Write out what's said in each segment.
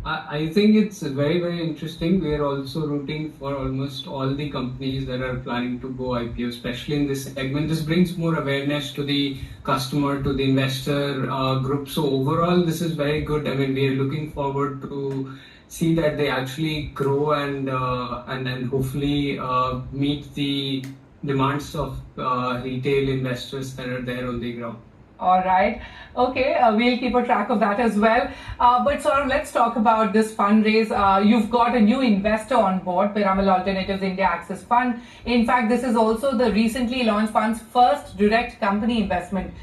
I think it's very, very interesting. We are also rooting for almost all the companies that are planning to go IPO, especially in this segment. This brings more awareness to the customer, to the investor group. So overall, this is very good. I mean, we are looking forward to see that they actually grow and hopefully meet the demands of retail investors that are there on the ground. All right. Okay, we'll keep a track of that as well. But sort of let's talk about this fundraise. You've got a new investor on board, Piramal Alternatives India Access Fund. In fact, this is also the recently launched fund's first direct company investment.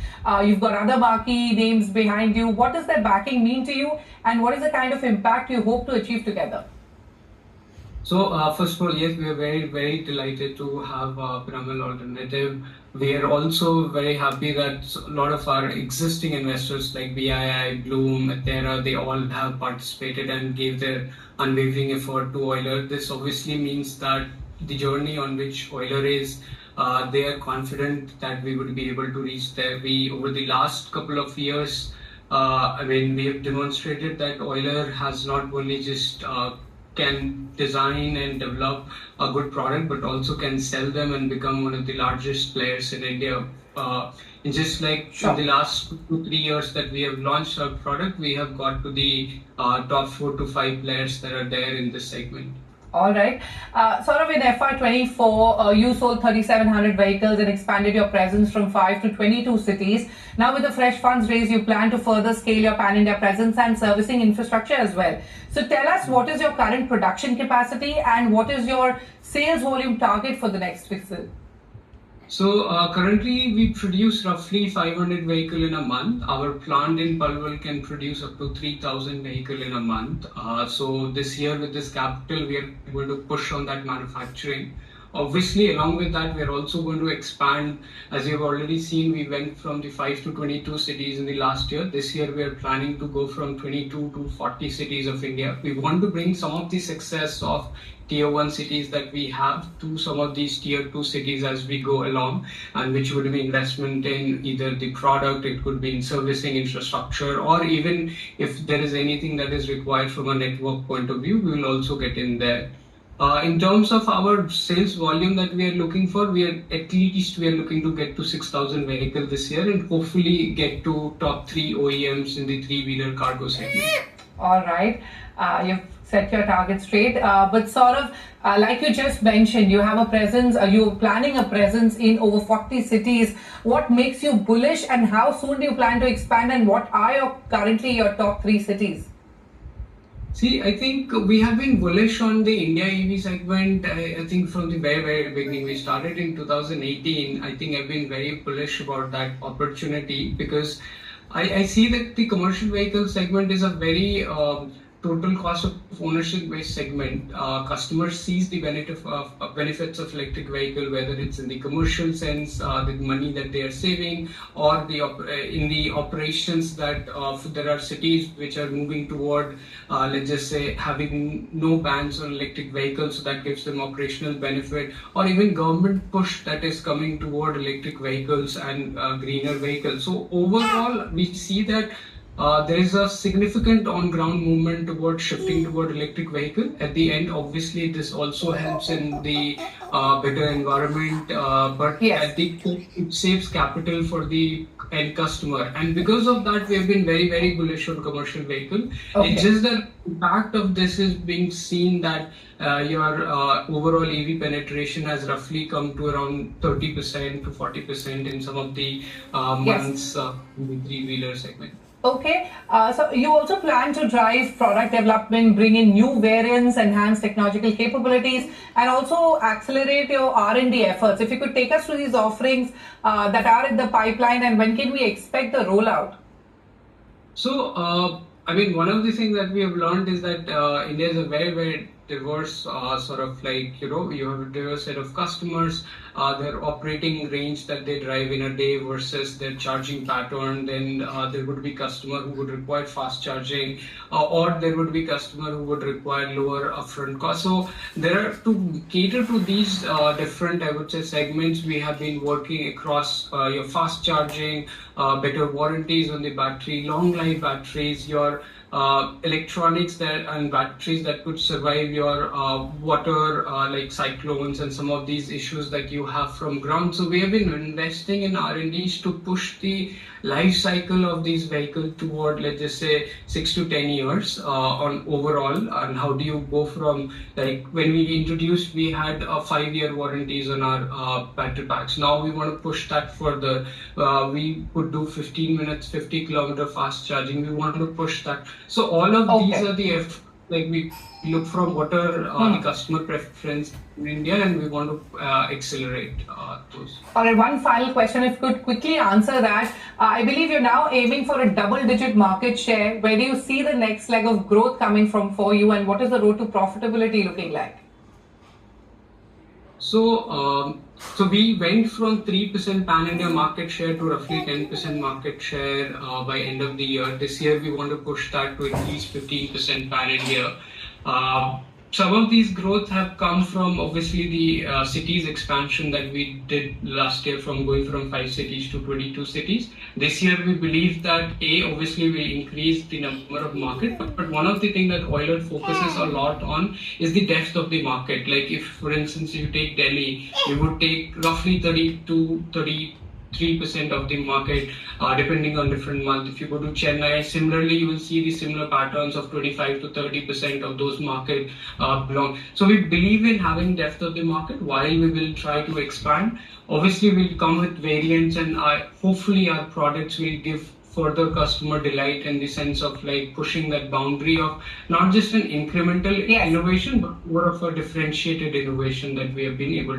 You've got other marquee names behind you. What does that backing mean to you? And what is the kind of impact you hope to achieve together? So, first of all, yes, we are very, very delighted to have Piramal Alternative. We are also very happy that a lot of our existing investors like BII, Bloom, Atera, they all have participated and gave their unwavering effort to Euler. This obviously means that the journey on which Euler is, they are confident that we would be able to reach there. We, over the last couple of years, I mean, we have demonstrated that Euler has not only just can design and develop a good product, but also can sell them and become one of the largest players in India. And just like in the last 2 3 years that we have launched our product, we have got to the top 4 to 5 players that are there in this segment. All right. Sort of in FY24, you sold 3,700 vehicles and expanded your presence from 5 to 22 cities. Now, with the fresh funds raised, you plan to further scale your pan-India presence and servicing infrastructure as well. So, tell us what is your current production capacity and what is your sales volume target for the next fiscal? So currently we produce roughly 500 vehicle in a month. Our plant in Palwal can produce up to 3,000 vehicle in a month. So this year with this capital, we are going to push on that manufacturing. Obviously, along with that, we are also going to expand. As you've already seen, we went from the 5 to 22 cities in the last year. This year, we are planning to go from 22 to 40 cities of India. We want to bring some of the success of tier 1 cities that we have to some of these tier 2 cities as we go along, and which would be investment in either the product, it could be in servicing infrastructure, or even if there is anything that is required from a network point of view, we will also get in there. In terms of our sales volume that we are looking for, we are looking to get to 6,000 vehicles this year and hopefully get to top 3 OEMs in the 3-wheeler cargo segment. All right. You've set your target straight, but sort of like you just mentioned, you have a presence, you're planning a presence in over 40 cities. What makes you bullish and how soon do you plan to expand, and what are currently your top 3 cities? See, I think we have been bullish on the India EV segment. I think from the very, very beginning, we started in 2018. I think I've been very bullish about that opportunity because I see that the commercial vehicle segment is a very total cost of ownership based segment. Customers sees the benefits of electric vehicle, whether it's in the commercial sense, the money that they are saving, or in the operations that there are cities which are moving toward, let's just say, having no bans on electric vehicles, so that gives them operational benefit, or even government push that is coming toward electric vehicles and greener vehicles. So overall, we see that there is a significant on-ground movement toward shifting toward electric vehicle. At the end, obviously, this also helps in the better environment, but yes, at the it saves capital for the end customer. And because of that, we have been very, very bullish on commercial vehicle. Okay. It's just the impact of this is being seen that your overall EV penetration has roughly come to around 30% to 40% in some of the months in the 3-wheeler segment. Okay, so you also plan to drive product development, bring in new variants, enhance technological capabilities, and also accelerate your R&D efforts. If you could take us through these offerings that are in the pipeline, and when can we expect the rollout? So, I mean, one of the things that we have learned is that India is a very, very diverse sort of like, you have a diverse set of customers, their operating range that they drive in a day versus their charging pattern. Then there would be customer who would require fast charging, or there would be customer who would require lower upfront cost. So there are to cater to these different, I would say, segments. We have been working across your fast charging, better warranties on the battery, long life batteries, your electronics that and batteries that could survive your water like cyclones and some of these issues that you have from ground. So we have been investing in R&Ds to push the life cycle of these vehicles toward, let's just say, 6 to 10 years on overall. And how do you go from, like, when we introduced, we had 5-year warranties on our battery packs. Now we want to push that further. We could do 15 minutes, 50-kilometer fast charging. We want to push that. So all of these are the like we look from what are the customer preference in India, and we want to accelerate those. All right, one final question, if you could quickly answer that. I believe you're now aiming for a double-digit market share. Where do you see the next leg of growth coming from for you, and what is the road to profitability looking like? So we went from 3% pan-India market share to roughly 10% market share by end of the year. This year, we want to push that to at least 15% pan-India. Some of these growth have come from obviously the cities expansion that we did last year, from going from 5 cities to 22 cities. This year we believe that obviously will increase the number of market, but one of the things that Euler focuses a lot on is the depth of the market. Like if, for instance, you take Delhi, you would take roughly 30 to 33% of the market, depending on different months. If you go to Chennai, similarly, you will see the similar patterns of 25 to 30% of those market belong. So we believe in having depth of the market while we will try to expand. Obviously, we'll come with variants, and hopefully our products will give further customer delight in the sense of like pushing that boundary of not just an incremental innovation, but more of a differentiated innovation that we have been able to